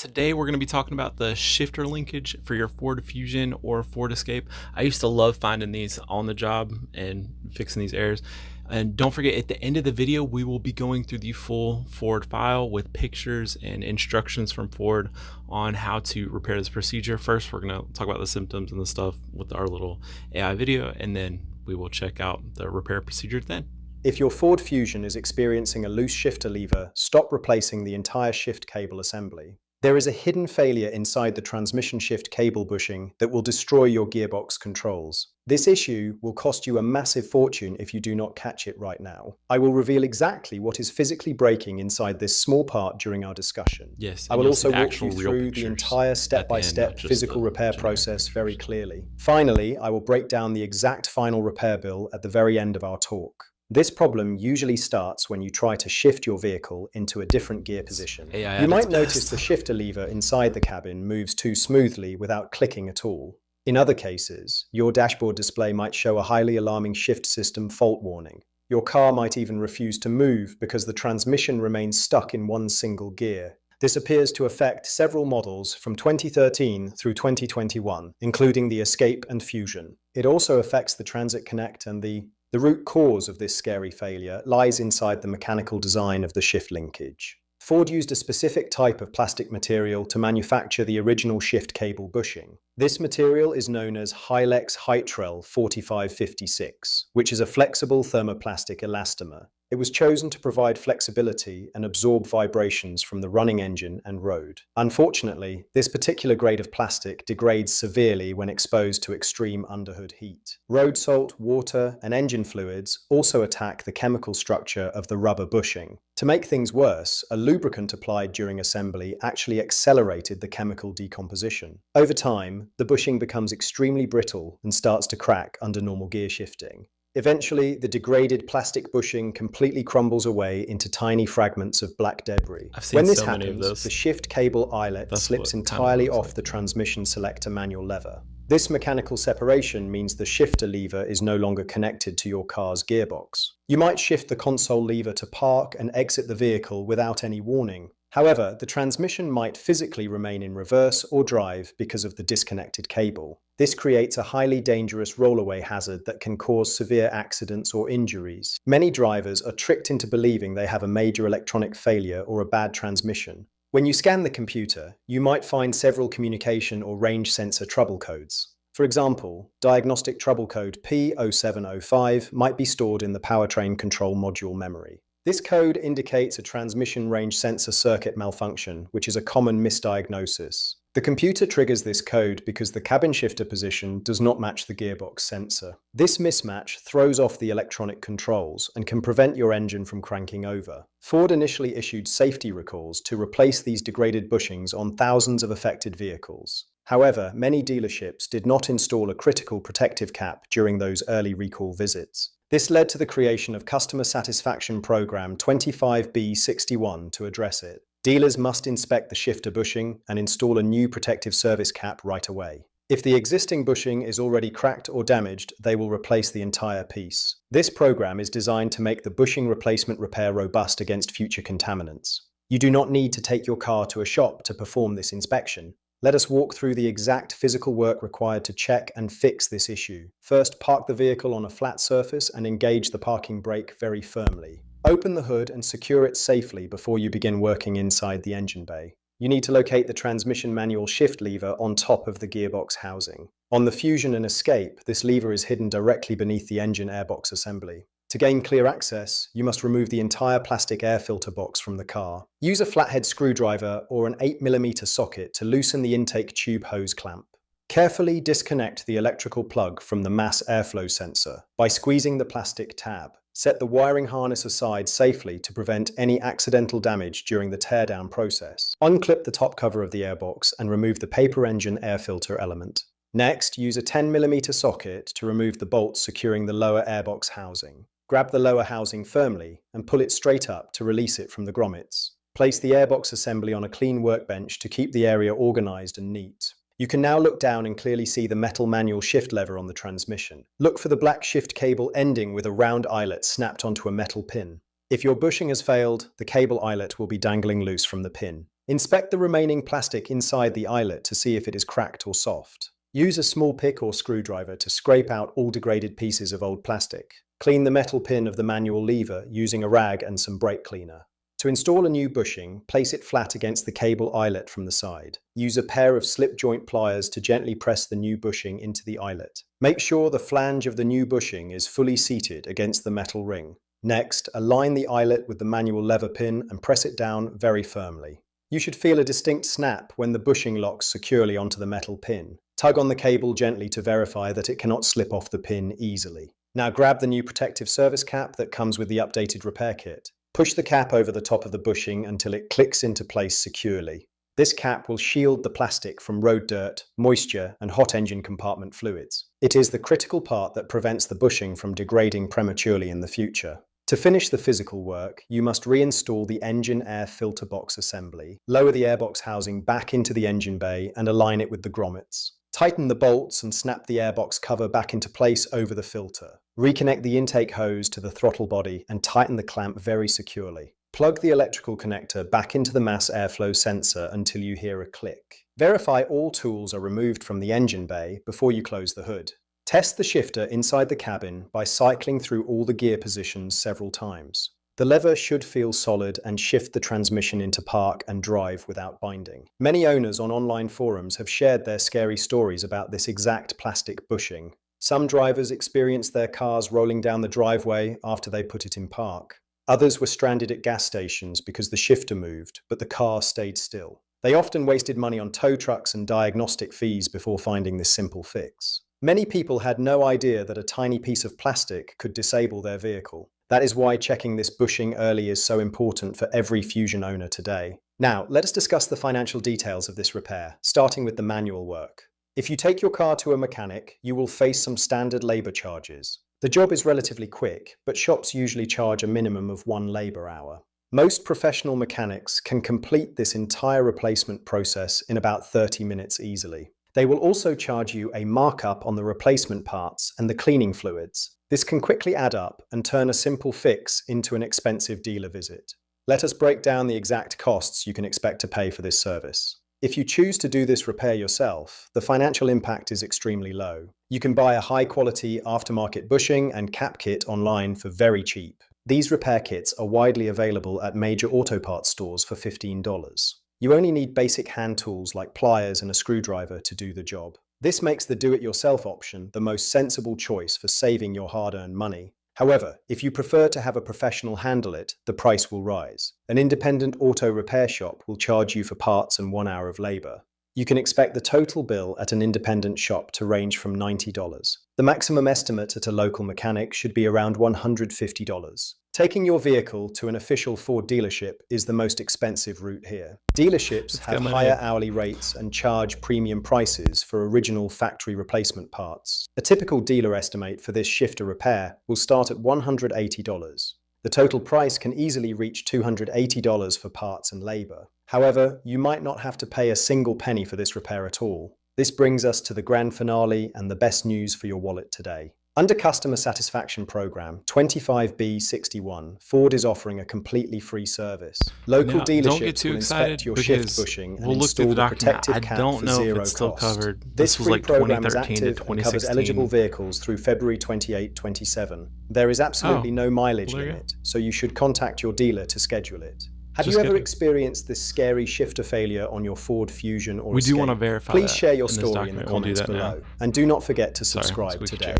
Today we're going to be talking about the shifter linkage for your Ford Fusion or Ford Escape. I used to love finding these on the job and fixing these errors. And don't forget, at the end of the video, we will be going through the full Ford file with pictures and instructions from Ford on how to repair this procedure. First, we're going to talk about the symptoms and the stuff with our little AI video, and then we will check out the repair procedure then. If your Ford Fusion is experiencing a loose shifter lever, stop replacing the entire shift cable assembly. There is a hidden failure inside the transmission shift cable bushing that will destroy your gearbox controls. This issue will cost you a massive fortune if you do not catch it right now. I will reveal exactly what is physically breaking inside this small part during our discussion. Yes, I will also walk you through the entire step-by-step physical repair process very clearly. Finally, I will break down the exact final repair bill at the very end of our talk. This problem usually starts when you try to shift your vehicle into a different gear position. You might notice the shifter lever inside the cabin moves too smoothly without clicking at all. In other cases, your dashboard display might show a highly alarming shift system fault warning. Your car might even refuse to move because the transmission remains stuck in one single gear. This appears to affect several models from 2013 through 2021, including the Escape and Fusion. It also affects the Transit Connect, and the root cause of this scary failure lies inside the mechanical design of the shift linkage. Ford used a specific type of plastic material to manufacture the original shift cable bushing. This material is known as Hylex Hytrel 4556, which is a flexible thermoplastic elastomer. It was chosen to provide flexibility and absorb vibrations from the running engine and road. Unfortunately, this particular grade of plastic degrades severely when exposed to extreme underhood heat. Road salt, water, and engine fluids also attack the chemical structure of the rubber bushing. To make things worse, a lubricant applied during assembly actually accelerated the chemical decomposition. Over time, the bushing becomes extremely brittle and starts to crack under normal gear shifting. Eventually, the degraded plastic bushing completely crumbles away into tiny fragments of black debris. When this happens, the shift cable eyelet slips entirely off the transmission selector manual lever. This mechanical separation means the shifter lever is no longer connected to your car's gearbox. You might shift the console lever to park and exit the vehicle without any warning. However, the transmission might physically remain in reverse or drive because of the disconnected cable. This creates a highly dangerous rollaway hazard that can cause severe accidents or injuries. Many drivers are tricked into believing they have a major electronic failure or a bad transmission. When you scan the computer, you might find several communication or range sensor trouble codes. For example, diagnostic trouble code P0705 might be stored in the powertrain control module memory. This code indicates a transmission range sensor circuit malfunction, which is a common misdiagnosis. The computer triggers this code because the cabin shifter position does not match the gearbox sensor. This mismatch throws off the electronic controls and can prevent your engine from cranking over. Ford initially issued safety recalls to replace these degraded bushings on thousands of affected vehicles. However, many dealerships did not install a critical protective cap during those early recall visits. This led to the creation of Customer Satisfaction Program 25B61 to address it. Dealers must inspect the shifter bushing and install a new protective service cap right away. If the existing bushing is already cracked or damaged, they will replace the entire piece. This program is designed to make the bushing replacement repair robust against future contaminants. You do not need to take your car to a shop to perform this inspection. Let us walk through the exact physical work required to check and fix this issue. First, park the vehicle on a flat surface and engage the parking brake very firmly. Open the hood and secure it safely before you begin working inside the engine bay. You need to locate the transmission manual shift lever on top of the gearbox housing. On the Fusion and Escape, this lever is hidden directly beneath the engine airbox assembly. To gain clear access, you must remove the entire plastic air filter box from the car. Use a flathead screwdriver or an 8mm socket to loosen the intake tube hose clamp. Carefully disconnect the electrical plug from the mass airflow sensor by squeezing the plastic tab. Set the wiring harness aside safely to prevent any accidental damage during the teardown process. Unclip the top cover of the airbox and remove the paper engine air filter element. Next, use a 10mm socket to remove the bolts securing the lower airbox housing. Grab the lower housing firmly and pull it straight up to release it from the grommets. Place the airbox assembly on a clean workbench to keep the area organized and neat. You can now look down and clearly see the metal manual shift lever on the transmission. Look for the black shift cable ending with a round eyelet snapped onto a metal pin. If your bushing has failed, the cable eyelet will be dangling loose from the pin. Inspect the remaining plastic inside the eyelet to see if it is cracked or soft. Use a small pick or screwdriver to scrape out all degraded pieces of old plastic. Clean the metal pin of the manual lever using a rag and some brake cleaner. To install a new bushing, place it flat against the cable eyelet from the side. Use a pair of slip joint pliers to gently press the new bushing into the eyelet. Make sure the flange of the new bushing is fully seated against the metal ring. Next, align the eyelet with the manual lever pin and press it down very firmly. You should feel a distinct snap when the bushing locks securely onto the metal pin. Tug on the cable gently to verify that it cannot slip off the pin easily. Now grab the new protective service cap that comes with the updated repair kit. Push the cap over the top of the bushing until it clicks into place securely. This cap will shield the plastic from road dirt, moisture, and hot engine compartment fluids. It is the critical part that prevents the bushing from degrading prematurely in the future. To finish the physical work, you must reinstall the engine air filter box assembly, lower the airbox housing back into the engine bay, and align it with the grommets. Tighten the bolts and snap the airbox cover back into place over the filter. Reconnect the intake hose to the throttle body and tighten the clamp very securely. Plug the electrical connector back into the mass airflow sensor until you hear a click. Verify all tools are removed from the engine bay before you close the hood. Test the shifter inside the cabin by cycling through all the gear positions several times. The lever should feel solid and shift the transmission into park and drive without binding. Many owners on online forums have shared their scary stories about this exact plastic bushing. Some drivers experienced their cars rolling down the driveway after they put it in park. Others were stranded at gas stations because the shifter moved, but the car stayed still. They often wasted money on tow trucks and diagnostic fees before finding this simple fix. Many people had no idea that a tiny piece of plastic could disable their vehicle. That is why checking this bushing early is so important for every Fusion owner today. Now, let us discuss the financial details of this repair, starting with the manual work. If you take your car to a mechanic, you will face some standard labor charges. The job is relatively quick, but shops usually charge a minimum of 1 labor hour. Most professional mechanics can complete this entire replacement process in about 30 minutes easily. They will also charge you a markup on the replacement parts and the cleaning fluids. This can quickly add up and turn a simple fix into an expensive dealer visit. Let us break down the exact costs you can expect to pay for this service. If you choose to do this repair yourself, the financial impact is extremely low. You can buy a high-quality aftermarket bushing and cap kit online for very cheap. These repair kits are widely available at major auto parts stores for $15. You only need basic hand tools like pliers and a screwdriver to do the job. This makes the do-it-yourself option the most sensible choice for saving your hard-earned money. However, if you prefer to have a professional handle it, the price will rise. An independent auto repair shop will charge you for parts and 1 hour of labor. You can expect the total bill at an independent shop to range from $90. The maximum estimate at a local mechanic should be around $150. Taking your vehicle to an official Ford dealership is the most expensive route here. Dealerships have higher hourly rates and charge premium prices for original factory replacement parts. A typical dealer estimate for this shifter repair will start at $180. The total price can easily reach $280 for parts and labor. However, you might not have to pay a single penny for this repair at all. This brings us to the grand finale and the best news for your wallet today. Under Customer Satisfaction Program 25B61, Ford is offering a completely free service. Local dealerships will inspect your shift bushing and install the protective cap for zero cost. This free program is active and covers eligible vehicles through February 28, 27. There is absolutely no mileage limit, so you should contact your dealer to schedule it. Have you ever experienced this scary shifter failure on your Ford Fusion or Escape? We do want to verify. Please share your story in the comments below. And do not forget to subscribe today.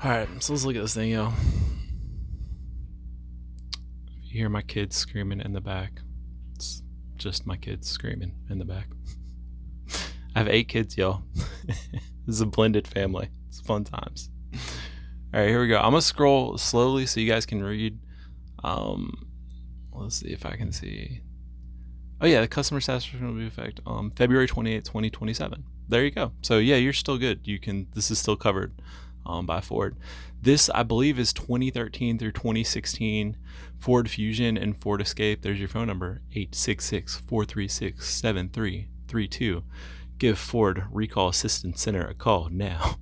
Alright, so let's look at this thing, yo. You hear my kids screaming in the back. It's just my kids screaming in the back. I have 8 kids, yo. This is a blended family. It's fun times. Alright, here we go. I'm going to scroll slowly so you guys can read. Let's see if I can see. Oh yeah, the customer satisfaction will be effect February 28, 2027. There you go. So yeah, you're still good. This is still covered by Ford. This, I believe, is 2013 through 2016 Ford Fusion and Ford Escape. There's your phone number, 866-436-7332. Give Ford Recall Assistance Center a call now.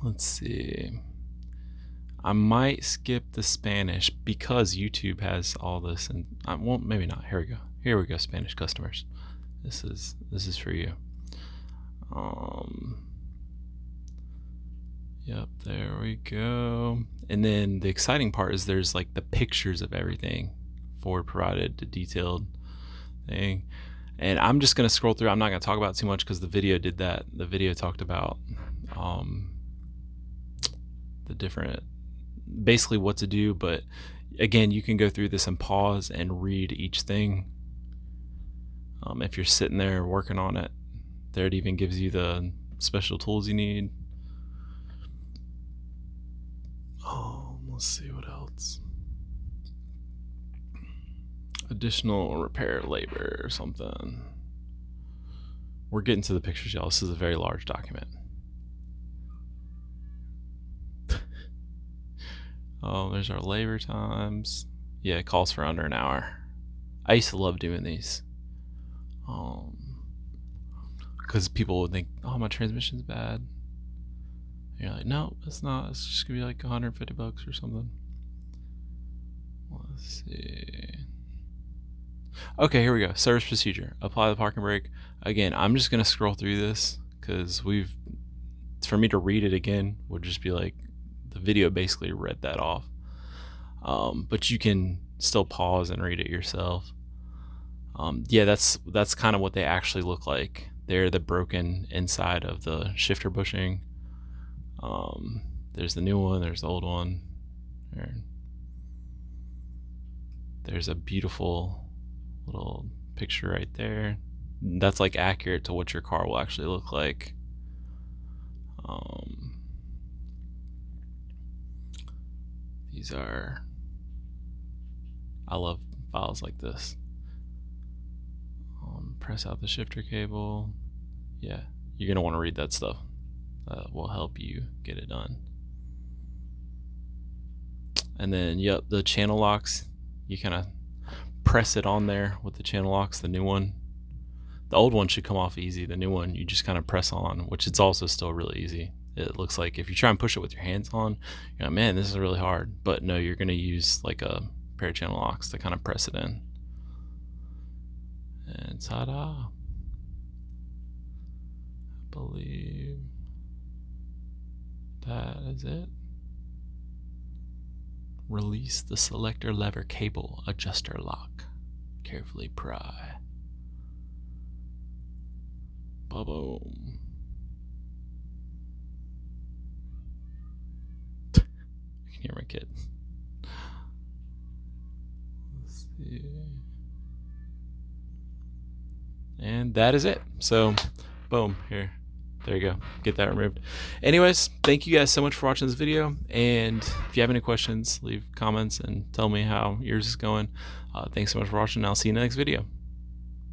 Let's see. I might skip the Spanish because YouTube has all this, and I won't. Maybe not. Here we go. Here we go. Spanish customers. This is for you. Yep, there we go. And then the exciting part is there's like the pictures of everything. Ford provided the detailed thing. And I'm just gonna scroll through. I'm not gonna talk about it too much because the video did that. The video talked about the different, basically what to do. But again, you can go through this and pause and read each thing. If you're sitting there working on it, there it even gives you the special tools you need. Let's see what else. Additional repair labor or something. We're getting to the pictures, y'all. This is a very large document. Oh, there's our labor times. Yeah, it calls for under an hour. I used to love doing these. Because people would think, oh, my transmission's bad. And you're like, no, it's not. It's just gonna be like $150 or something. Let's see. Okay, here we go. Service procedure. Apply the parking brake. Again, I'm just gonna scroll through this because for me to read it again would just be like the video basically read that off. But you can still pause and read it yourself. Yeah, that's kind of what they actually look like. They're the broken inside of the shifter bushing. There's the new one, there's the old one. There's a beautiful little picture right there. That's like accurate to what your car will actually look like. These are, I love files like this. Press out the shifter cable. Yeah, you're gonna want to read that stuff. That will help you get it done. And then, yep, the channel locks, you kind of press it on there with the channel locks. The new one, the old one should come off easy. The new one, you just kind of press on, which it's also still really easy. It looks like if you try and push it with your hands on, you're like, man, this is really hard. But no, you're gonna use like a pair of channel locks to kind of press it in. And ta-da! I believe that is it. Release the selector lever cable adjuster lock. Carefully pry. Ba-boom. I can hear my kid. Let's see. And that is it. So, boom, here. There you go. Get that removed. Anyways, thank you guys so much for watching this video. And if you have any questions, leave comments and tell me how yours is going. Thanks so much for watching. I'll see you in the next video.